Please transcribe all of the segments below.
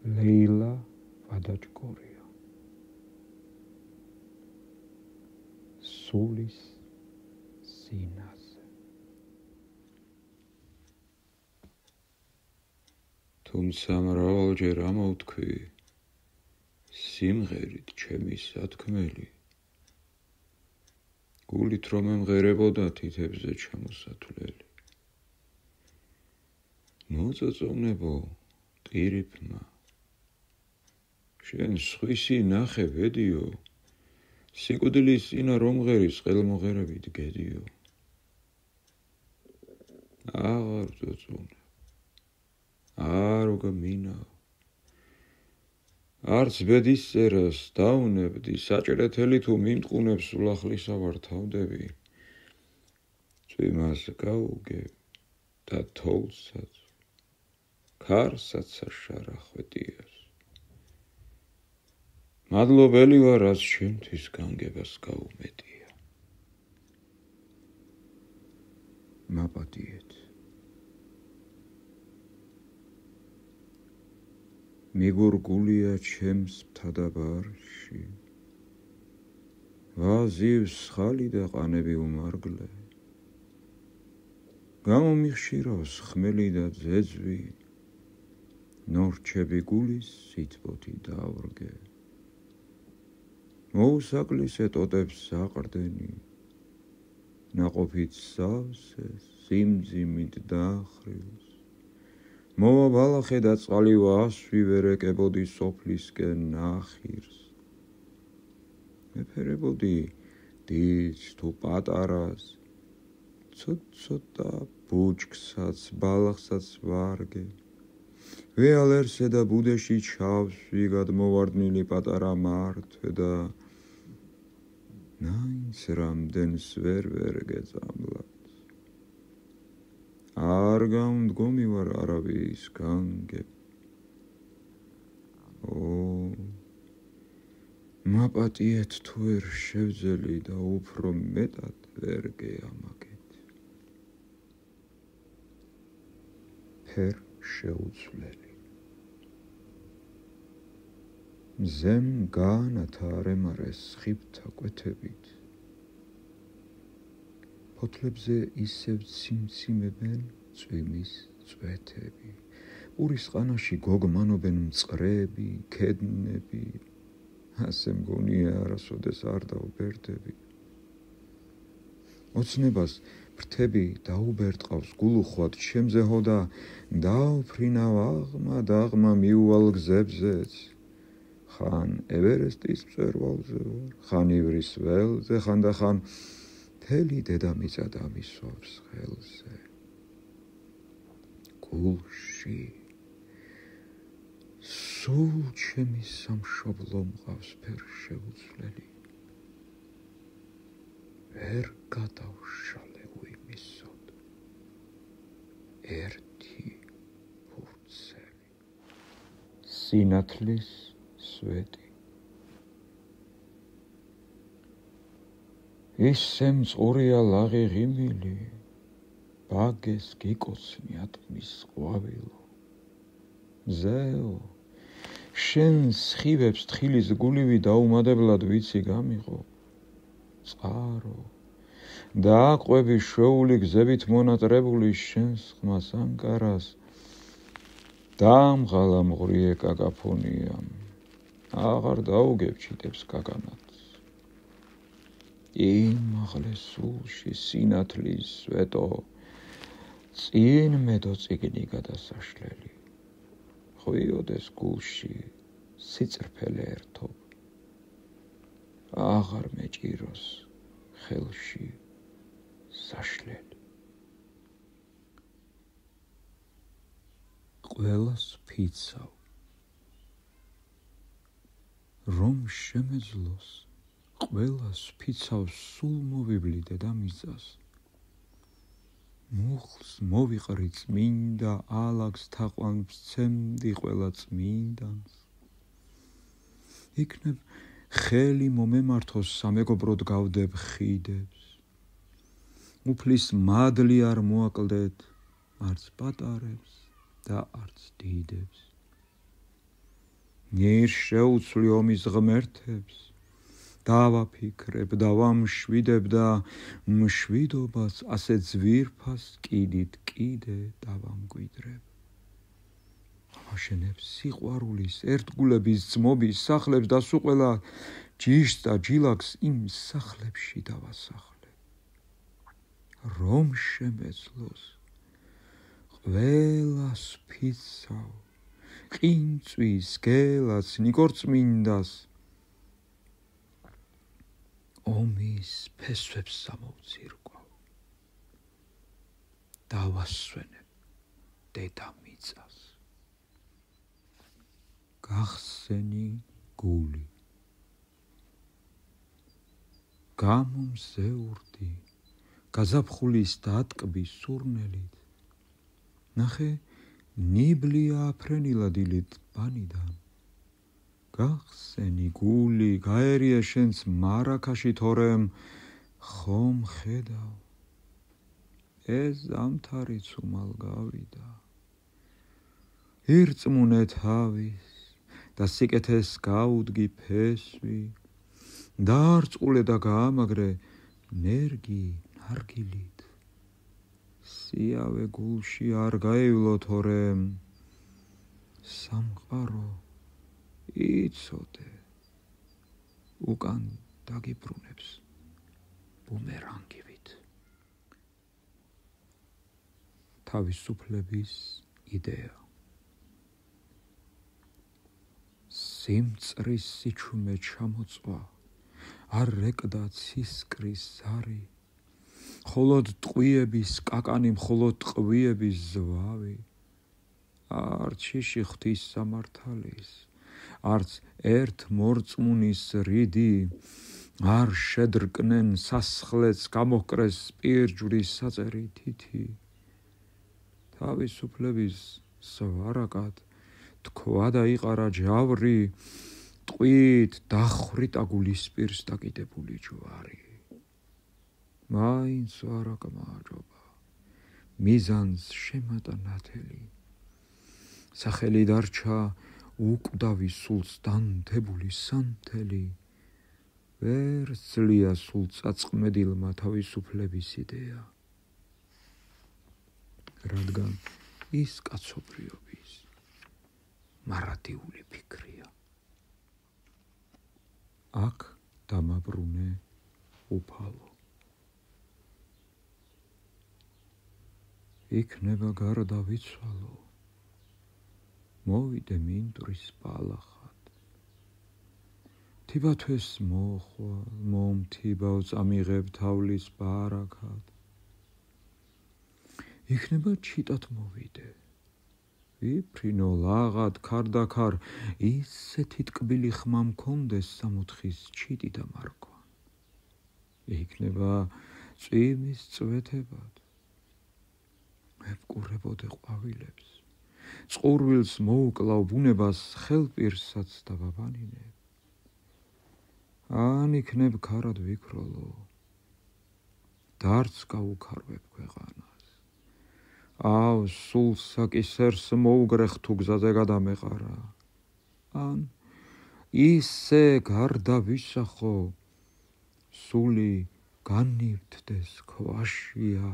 ლეილა ვადაჭკორია სულის სინაზე თუმცა მრავალჯერ ამოვთქვი სიმღერით ჩემი სათქმელი გულით რომ ემღერებოდა თითებზე ჩამოსათვლელი მოწოწონებო ტირიფმა შენ სხვისი ნახე ვედიო სიკვდილის წინა რომ ღერის ყელმოღერებით გედიო აღარ წოწონებ არ გმინავ არც ბედის წერას დაუნებდი საჭრეთელი თუ მიმტყუნებს სულახლისა ვარ თავდები წვიმას გაუგებ და თოვლსაც ქარსაც საშარახვედიას მადლობელი ვარ რაც ჩემთვის განგებას გაუმეტია მაპატიეთ მიგურგულია ჩემს მთადაბარში ვაზივს ხალი და ყანები უმარგლე გამომიხშირავს ხმელი და ძეძვი ნორჩები გულის სითბოთი დავრგე მოუსაკლისე ტოტებს საყრდენი ნაყოფით სავსე სიმძიმით დახრილს მოვაბალახე და წყალი ვასვი ვერეკებოდი სოფლისკენ ნახირს მეფერებოდი დიდს თუ პატარას ცოტ-ცოტა ბუჩქსაც ბალახსაც ვარგე ვეალერსე და ბუდეში ჩავსვი გადმოვარდნილი პატარა მართვე და ნაინც რამდენს ვერ გეწამლად არ გამდგომი ვარ არავის განგებ მაპატიეთ თუ ვერ შევძელი და უფრო მეტად ვერ გეამაგეთ ფერ შეუცვლელი მზემ გაანათარემარეს ხიბთა კვეთებით ფოთლებზე ისევ ციმციმებენ წვიმის წვეთები პურის ყანაში გოგმანობენ მწყრები ქედნები ასე მგონია არასოდეს არ დავბერდები ოცნებას ფრთები დაუბერტყავს გულუხვად ჩემზე ჰოდა დავფრინავ აღმა მიუვალ გზებზეც ხან ევერესტის მწვერვალზე ვარ ხან ივრის ველზე ხან და ხან მთელი დედამიწა დამისვავს ხელზე გულში სულ ჩემი სამშობლო მყავს ფერ შეუცვლელი ვერ გადავშალე უიმისოდ ერთი ფურცელი სინათლის სვეტი ისე მწყურია ლაღი ღიმილი ბაგეს გიკოცნი ატმის ყვავილო მზეო შენ სხივებს თხილის გულივი დაუმადებლად ვიცი გამიღო წყარო დააყვები შოული გზებით მონატრებული შენს ხმას ანკარას დამღალა მღვრიე კაკაფონიამ აღარ დაუგებ ჩიტებს კაკანაც იმაღლე სულში სინათლის სვეტო წინ მედო წიგნი გადასაშლელი ხვიოდეს გულში სიწრფელე ერთობ აღარ მეჭიროს ხელში საშლელი ყველას ფიცავ რომ შემეძლოს ყველას ფიცავს სულ მოვიბლი დედამიწას მუხლს მოვიყრი წმინდა ალაგს თაყვანს ცემდი ყველა წმინდანს იქნებ ხელი მომემართოს სამეგობროდ გავდებ ხიდებს უფლის მადლი არ მოაკლდეთ არც პატარებს და არც დიდებს ნირ შეუცვლი ომის ღმერთებს, დავაფიქრებ, დავამშვიდებ და მშვიდობას ასე ძვირფას კიდით კიდე დავამკვიდრებ. ავაშენებს სიყვარულის, ერთგულების, ძმობის სახლებს და სულ ყველა ჯიშს და ჯილაკს იმ სახლებში დავასახლებ. რომ შემეძლოს ყველას ფიცავ, ყინწვის, გელას, ნიკორწმინდას, ომის ფესვებს სამოვცირკვავ. დავასვენებ დედამიწას. გახსენი გული. გამომზეურდი, გაზაფხულის დატკბის სურნელით. ნახე, ნიბლია აფრენილა დილით ბანიდან. გახსენი გული, გაერია შენც მარაქაში თორემ ხომ ხედავ. ეს ზამთარიც უმალ გავიდა. ირწმუნე თავის და სიკეთეს გაუდგი ფესვი. დაარწყულე და გაამაგრე ნერგი ნარგილით. სიავე გულში არ გაივლო თორემ სამყარო იცოდე უკან დაგიბრუნებს ბუმერანგივით. თავისუფლების იდეა. სიმწრის სიჩუმე ჩამოწვა, არ რეკდა ცისკრის ზარი, მხოლოდ ტყვიების კაკანი, მხოლოდ ტყვიების ზვავი. არც შიში ღვთის სამართალის, არც ერთ მორწმუნის რიდი, არ შედრკნენ სასხლეც, გამოჰკრეს პირჯვრის საწერი თითი. თავისუფლების სვარაკად თქვა და იყარა ჯავრი, ტყვით დახრიტა გულისპირს დაკიდებული ჯვარი. მაინც ვარაკმა აჯობა, მიზანს შემატა ნათელი. სახელი დარჩა უკვდავი სულს დანთებული სანთელი. ვერ სძლია სულ წაწყმედილმა თავისუფლების იდეა. რადგან ის კაცობრიობის მარადიული ფიქრია. აქ დამაბრუნე უფალო. იქნება გარდა ვიცვალო, მოვიდე მინტრის ბალახად. თიბათვეს მოხვალ, მომთიბავ, წამიღებ თავლის ბარაქად. იქნება ჩიტად მოვიდე, ვიფრინო ლაღად ქარდაქარ, ისეთი ტკბილი ხმა მქონდეს სამოთხის ჩიტი და მარქვა. იქნება წვიმის წვეთებად, მევკურებოდე ყვავილებს, წყურვილს მოუკლავ ბუნებას ხელპირსაც დავაბანინებ. ან იქნებ ქარად ვიქროლო, დარც გაუქარვებ ქვეყანას. აუ სულ საკისერს მოუგრეხ თუ გზაზე გადამეყარა. ან ისე გარდა ვისახო, სული განივთდეს ქვაშია,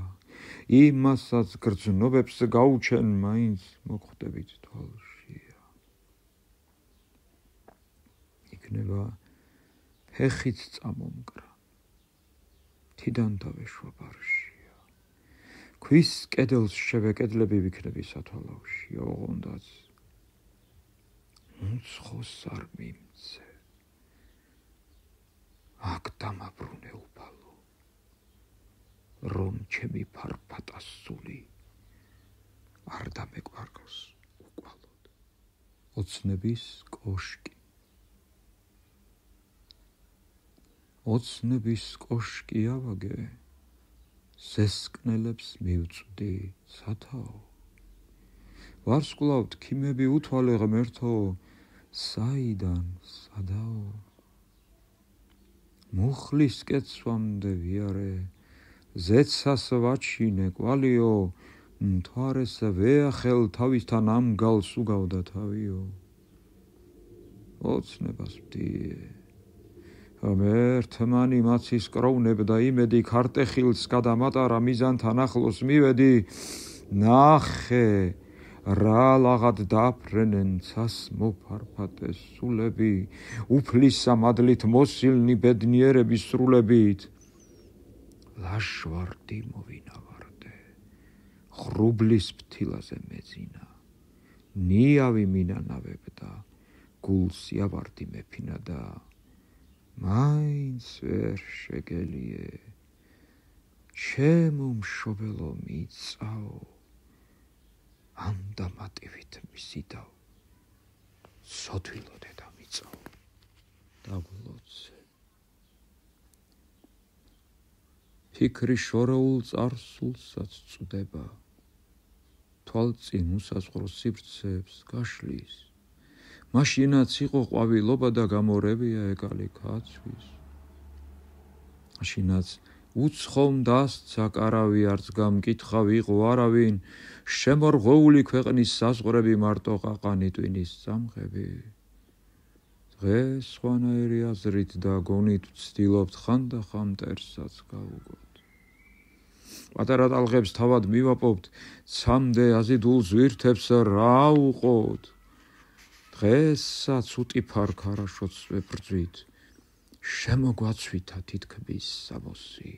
იმასაც გრძნობებს გაუჩენ მაინც მოხვდებით თვალშია. იქნება ფეხით წამომკრა, თიდან დავეშვა ბარშია. ქვის კედელს შევეკედლები ვიქნები სათვალავში, ოღონდაც უცხოს არ მიმცე. აქ დამაბრუნე უფალო, რომ ჩემი ფარფატა სული არ დამეკვარგოს უკვალოდ. ოცნების კოშკი. ოცნების კოშკი ავაგე, სესკნელებს მივწვდი სათაო. ვარსკვლავთ ქიმები უთვალე ღმერთო, საიდან სადაო. მუხლის კეცვამდე ვიარე, ზეცას ვაჩინე კვალიო, მთვარეს ვეახელ თავისთან ამ გალს უგავდა თავიო. ოცნებას ვდიე. ღმერთმანი მაცის კროვნებდა იმედი ქარტეხილს გადამატარა მიზანთან ახლოს მივედი ნახე რა ლაღად დაფრენენ ცას მოფარფატეს სულები უფლისა მადლით მოსილნი ბედნიერების სრულებით ლაშვარდი მოვინავარდე ხრუბლის ფთილაზე მეძინა ნიავი მინანავებდა გულს იავარდი მეფინა და მაინც ვერ შეგელიე ჩემო მშობელო მიწაო ამ დამატივით მისიდავ სოთვილო დედამიწაო დაგლოცე ფიქრი შორეულ წარსულსაც წვდება თვალწინ უსაზღვრო სივრცეებს გაშლის მაშინაც იყო ყვავილობა და გამორებია ეკალი ქაცვის მაშინაც უცხომ დასცა კარავი არც გამკითხა ვიყო არავინ შემორღვეული ქვეყნის საზღვრები მარტო ყაყანი ტვინის წამღები დღეს სხვანაირი აზრით და გონით ვცდილობთ ხანდახან მტერსაც გავუგოთ პატარა ტალღებს თავად მივაპოვთ ცამდე აზიდულ ზვირთებს რა უყოთ დღესაც უტიფარ ქარაშოც ვებრძვით შემოგვაცვითა თითქმის სამოსი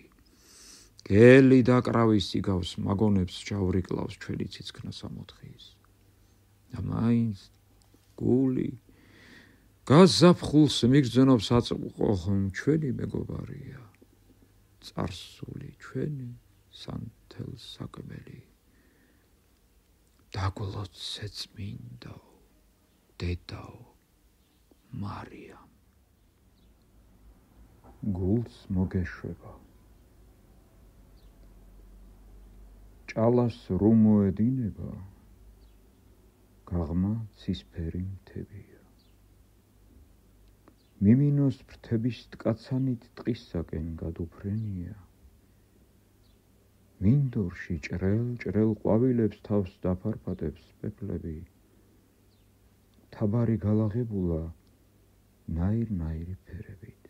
გელი და კრავის იგავს მაგონებს ჯავრი კლავს ჩვენი ციცქნა სამოთხის და მაინც გული გაზაფხულს მიგრძნობს აწმყო ჩვენი მეგობარია წარსული ჩვენი სანთელსაკმელი დაგლოცე წმინდაო დედაო მარიამ გულს მოგეშვება ჭალას რომ მოედინება გაღმა ცისფერი მთებია მიმინოს ფრთების ტკაცანით ტყისაკენ გადუფრენია მინდორში ჭრელ ყვავილებს თავს დაფარფატებს პეპლები თაბარი გალაღებულა ნაირ-ნაირი ფერებით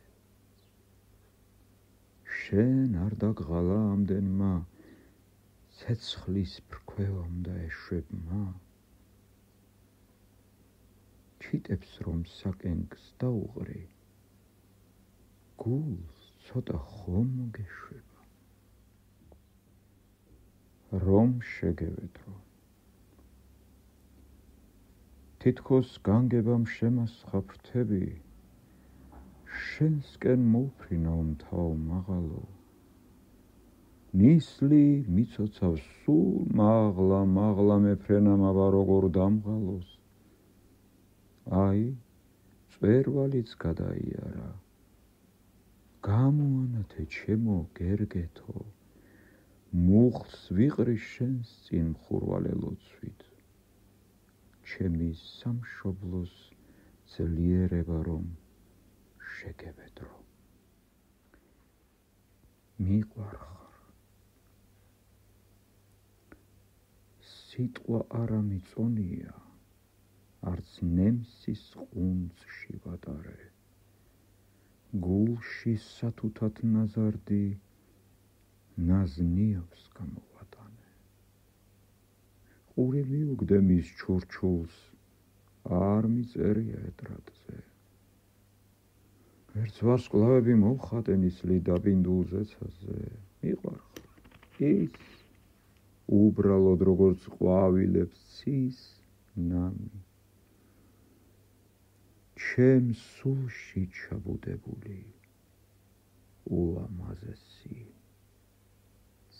შენ არ დაგღალა ამდენმა ცეცხლის ფრქვევამ და ეშვებმა ჩიტებს რომ საკენკს დაუღრი გულს ცოტა ხომ მოგეშვება რომ შეგევედრო თითქოს განგებამ შემასხა ფრთები შენსკენ მოვფრინა უმთავ მაღალო ნისლი მიცოცავს სულ მაღლა მეფრენა მავა როგორ დამღალოს აი წვერვალიც გადაიარა გამოანათე ჩემო გერგეთო მუხლს ვიყრი შენს წინ მხურვალელოცვით ჩემი სამშობლოს ძლიერება რომ შეგევედრო მიყვარხარ სიტყვა არა მიწონია არც ნემსის ყუნწში ვატარე გულში სათუთად ნაზარდი ნაზნიავს გამოვატანე ყური მიუგდე მის ჩურჩულს არ მიწერია ეტრატზე ერთ ვარსკვლავები მოვხატე ნისლი დაბინდულ ზეცაზე მიყვარხარ ის უბრალოდ როგორც ყვავილებს ცის ნამი ჩემ სულში ჩაბუდებული ულამაზესი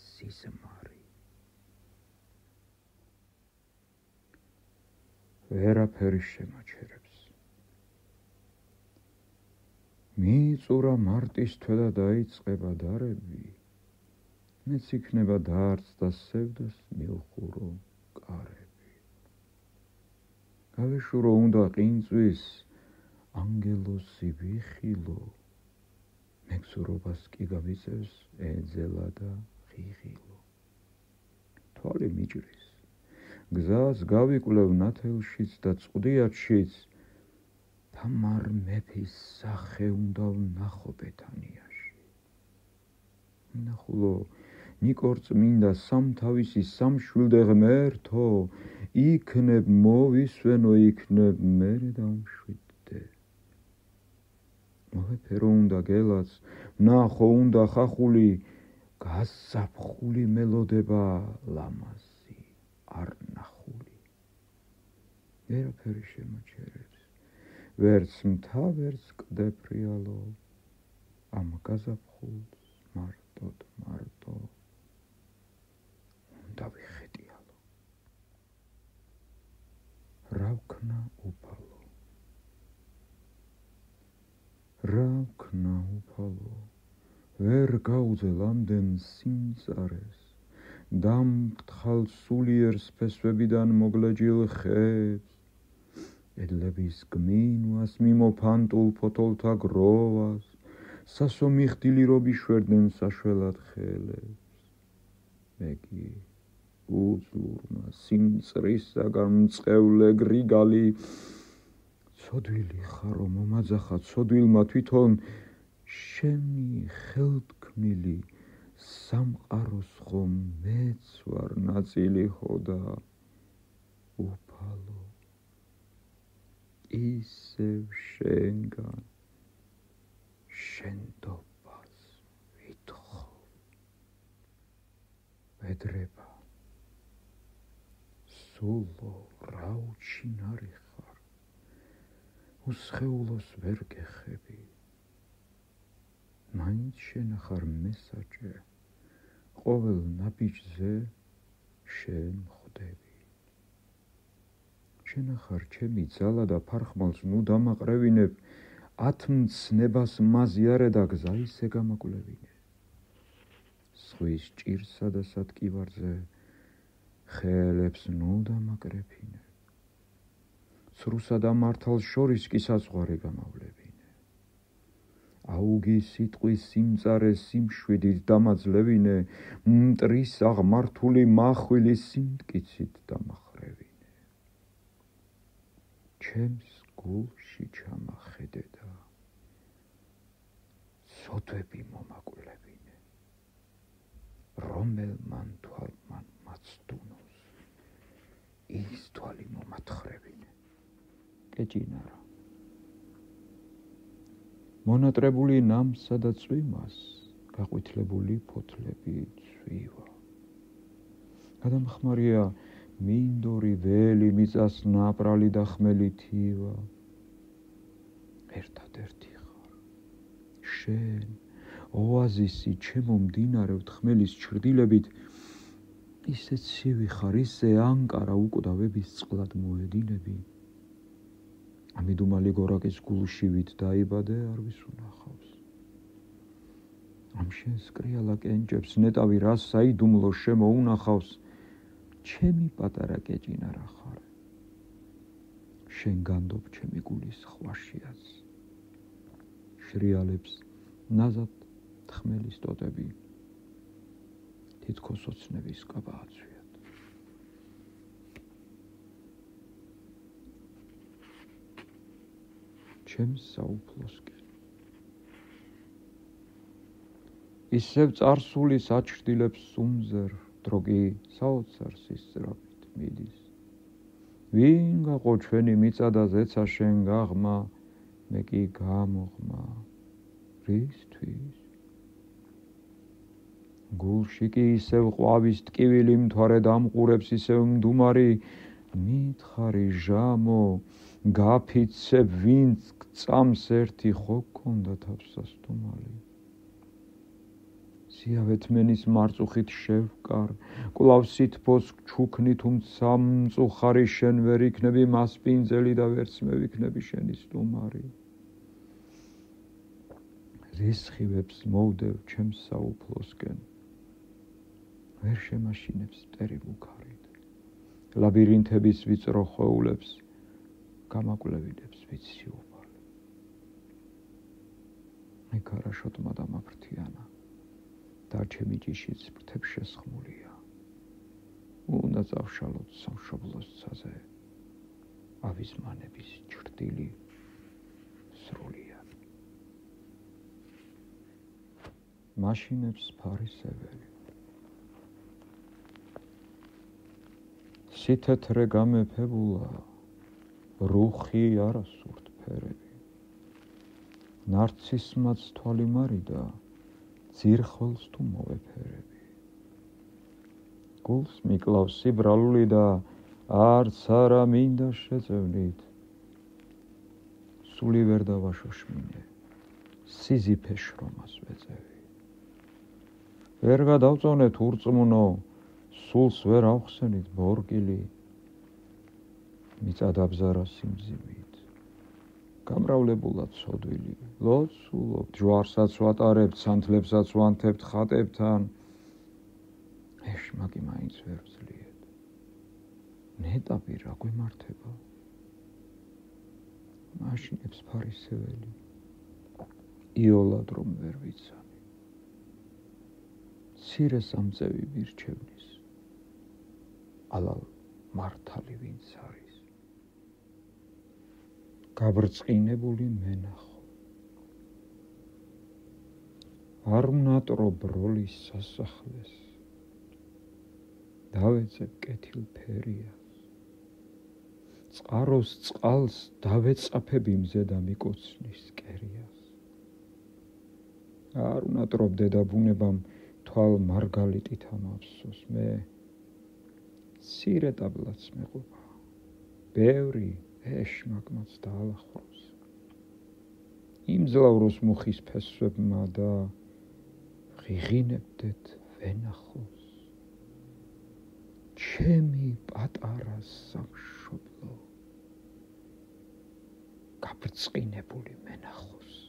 სიზმარი ვერაფერი შემაჩერებს მიწურა მარტის თვე და დაიწყება დარები მეც იქნება დარც და სევდას მილხურო კარები გავეშურო უნდა ყინწვის ანგელოსი ვიხილო მეგზურობას კი გამიწევს ეძელა და ღიღილო თვალი მიჭრის გზას გავიკვლევ ნათელშიც და წყდიათშიც თამარ მეფის სახე უნდა ვნახო ბეთანიაში. მინახულო ნიკორ წმინდა სამთავისი სამშვილდე ღმერთო, იქნებ მოვისვენო, იქნებ მერე დავმშვიდდე. მოვეფერო უნდა გელაც, ვნახო უნდა ხახული, გაზაფხული მელოდება ლამაზი არ ნახული. ვერაფერი შემოჩერებს, ვერც მთა, ვერც კლდეფრიალო, ამ გაზაფხულს მარტო უნდა ვიხეტიალო. რა ვქნა უფალო, რა ვქნა უფალო, ვერ გაუძელ ამდენ სიმწარეს, დამფრთხალ სულიერს ფესვებიდან მოგლეჯილ ხებს, კედლების გმინვას მიმოფანტულ ფოთოლთა გროვას, სასო მიხდილი რობიშვერდნენ საშველად ხელებს. მეგი უძურმა სიმწრისაგან მწყევლე გრიგალი, ცოდვილი ხარო მომაძახა ცოდვილმა თვითონ, შენი ხელთქმილი სამყაროს ხომ მეც ვარ ნაწილი ხოდა. უფალო ისევ შენგან შენდობას ვითხოვ. ვედრება სულო რა უჩინარი ხარ, უსხეულოს ვერ გეხები, მაინც შენახარ მესაჭე, ყოველ ნაბიჯზე შენ ხვდები. შენახარ ჩემი ძალა და ფარხმალს ნუ დამაყრევინებ, ათმცნებას მაზიარე და გზა ისე გამაკვლევინე. ზღვის ჭირსა და სატკივარზე ხელებს ნუ დამაკრეფინე, ცრუსა და მართალს შორის კი საზღვარი გამავლევინე. აუგი სიტყვის სიმწარე სიმშვიდით დამაძლევინე, მტრის აღმართული მახვილი სიმტკიცით დამახრევინე. ჩემს გულში ჩამახედე და სოდვები მომაკვლევინე, რომელმან თვალმან მაცდუნოს ის თვალი მომათხრევინე. კეჭინარა მონატრებული ნამსა და წვიმას, გაყვითლებული ფოთლები წვივა. გადამხმარია მინდორი ველი მიწას ნაპრალი და ხმელი თივა. ერთადერთი ხარ შენ ოაზისი ჩემო მდინარევ თხმელის ჩრდილებით, ისე ცივი ხარ, ისე ანკარა უკვდავების წყლად მოედინები. ამიდუმალი გორაკის გულშივით დაიბადე არ ვისუნახავს. ამ შენს კრიალა კენჭებს ნეტავი რას საიდუმლო შემოუნახავს, ჩემი პატარა კეჭინარა ხარ, შენ განდობ ჩემი გულის ხვაშიაც, შრიალებს ნაზად თხმელის ტოტები, თითქოს ოცნების კაბა აცვიათ. ჩემს საუფლოსკენ ისევ წარსულის აჩრდილებს სუმზერ, დროგი საოცარ სისწრაფით მიდის. ვინ გაყო ჩვენი მიწა და ზეცა შენ გაღმა, მე კი გამოღმა რისთვის? გულში კი ისევ ყვავის ტკივილი მთვარე დამყურებს, ისევ მდუმარი მითხარი ჟამო, გაფიცე ვინც გწამს ერთი ხო გქონდა თავსასტუმალი. სიავეთმენის მარწუხით შევკარ, კვლავ სითბოს ჩუქნი, თუმცა მწუხარი შენ ვერ იქნები მასპინძელი და ვერც მე ვიქნები შენი სტუმარი. რისხივებს მოვდევ ჩემს საუფლოსკენ, ვერ შემაშინებს მტერი მუქარით, ლაბირინთების ვიწრო ხვეულებს გამაკვლევინებს ვიცი უფალი. მე ქარაშოტმა დამაფრთიანა და ჩემი ჭიშიც ფრთებს შესხმულია. უნდა წავშალოთ სამშობლოს ცაზე ავიზმანების ჩრდილი მაშინებს ფარისეველი. სითეთრე გამეფებულა, რუხი არასურთ ფერები. ნარცისმაც თვალი მარიდა, ძირხველს თუ მოვეფერები. გულს მიკლავს სიბრალული და არც არა მინდა შეწევნით. სული ვერ დავაშოშმინე, სიზიფე შრომას ვეწევი. ვერ გადავწონეთ ურწმუნო, სულს ვერ ავხსენით ბორკილი. მიწა დაბზარა სიმძიმით, გამრავლებულად ცოდვილი. ლოცულობ, ჯვარსაც ვატარებთ, სანთლებსაც ვანთებთ ხატებთან. ეშმაკი მაინც ვერ ვძლიეთ. ნეტაპი რა გვემართება? მაშინებს ფარისეველი, იოლად რომ ვერ ვიცანი. მცირე სამწევი მირჩევნის, ალალ მართალი ვინც არის. გაბრწყინებული მენახო. არ ვნატრო ბროლის სასახლეს, დავეწებ კეთილფერიას. წყაროს წყალს დავეწაფები მზედა მიკოცნის კერიას. არ ვნატრობ დედაბუნებამ თვალ მარგალიტით ამავსოს მე. მცირე ტაბლაც მეყოფა, ბევრი ეშმაკმაც დაალახროს. იმძლავროს მუხის ფესვებმა და ღიღინებდეთ ვენახოს. ჩემი პატარა სამშობლო, გაბრწყინებული მენახოს.